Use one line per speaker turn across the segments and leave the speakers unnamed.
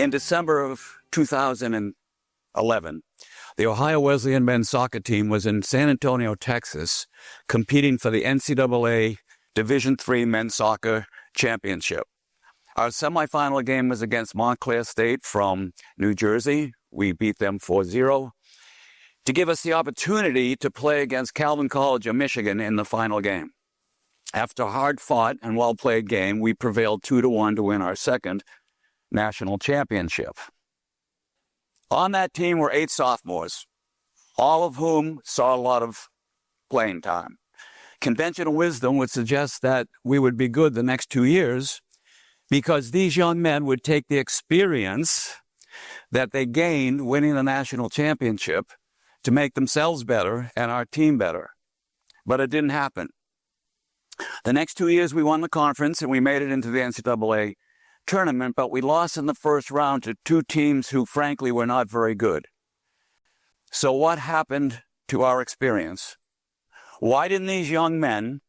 In December of 2011, the Ohio Wesleyan men's soccer team was in San Antonio, Texas, competing for the NCAA Division III men's soccer championship. Our semifinal game was against Montclair State from New Jersey. We beat them 4-0 to give us the opportunity to play against Calvin College of Michigan in the final game. After a hard-fought and well-played game, we prevailed 2-1 to win our second national championship. On that team were 8 sophomores, all of whom saw a lot of playing time. Conventional wisdom would suggest that we would be good the next 2 years because these young men would take the experience that they gained winning the national championship to make themselves better and our team better. But it didn't happen. The next 2 years we won the conference and we made it into the NCAA tournament, but we lost in the first round to 2 teams who frankly were not very good. So what happened to our experience? Why didn't these young men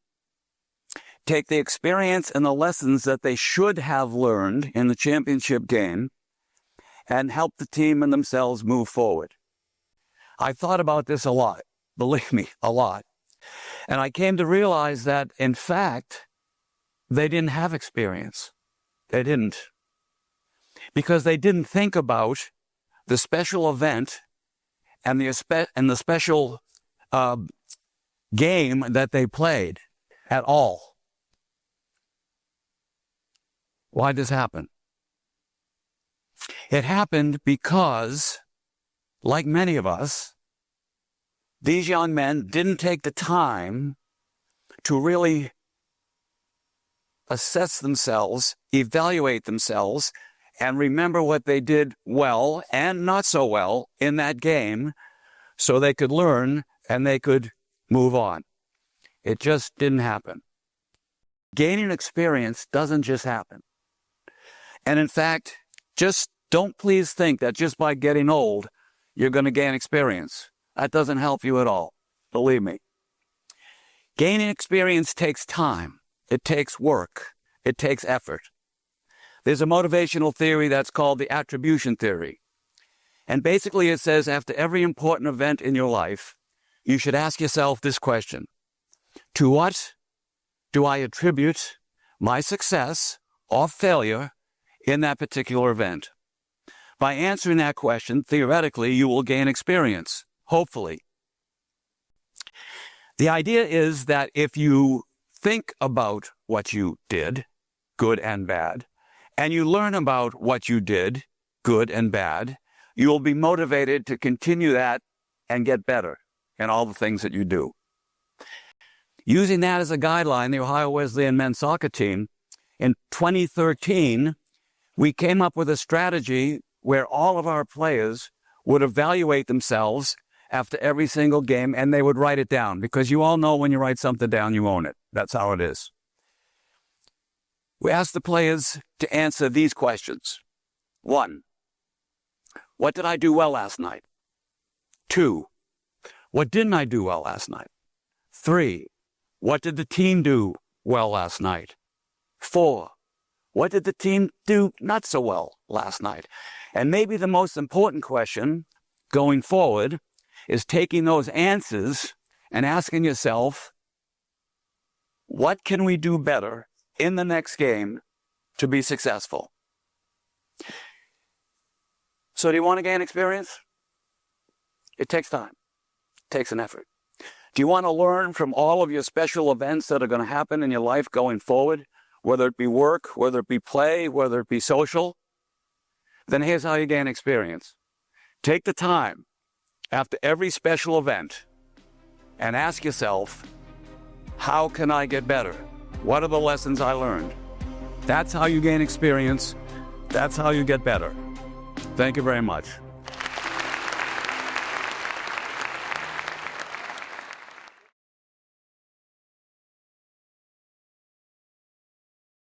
take the experience and the lessons that they should have learned in the championship game and help the team and themselves move forward? I thought about this a lot, believe me, a lot. And I came to realize that, in fact, they didn't have experience. They didn't. Because they didn't think about the special event and the special game that they played at all. Why did this happen? It happened because, like many of us, these young men didn't take the time to really assess themselves, evaluate themselves, and remember what they did well and not so well in that game so they could learn and they could move on. It just didn't happen. Gaining experience doesn't just happen. And in fact, just don't please think that just by getting old, you're going to gain experience. That doesn't help you at all. Believe me. Gaining experience takes time. It takes work. It takes effort. There's a motivational theory that's called the attribution theory. And basically it says after every important event in your life, you should ask yourself this question: to what do I attribute my success or failure in that particular event? By answering that question, theoretically, you will gain experience, hopefully. The idea is that if you think about what you did, good and bad, and you learn about what you did, good and bad, you will be motivated to continue that and get better in all the things that you do. Using that as a guideline, the Ohio Wesleyan men's soccer team, in 2013, we came up with a strategy where all of our players would evaluate themselves after every single game, and they would write it down, because you all know when you write something down, you own it. That's how it is. We asked the players to answer these questions. 1, what did I do well last night? 2, what didn't I do well last night? 3, what did the team do well last night? 4, what did the team do not so well last night? And maybe the most important question going forward is taking those answers and asking yourself, what can we do better in the next game to be successful? So do you want to gain experience? It takes time. It takes an effort. Do you want to learn from all of your special events that are going to happen in your life going forward, whether it be work, whether it be play, whether it be social? Then here's how you gain experience. Take the time after every special event and ask yourself, how can I get better? What are the lessons I learned? That's how you gain experience. That's how you get better. Thank you very much.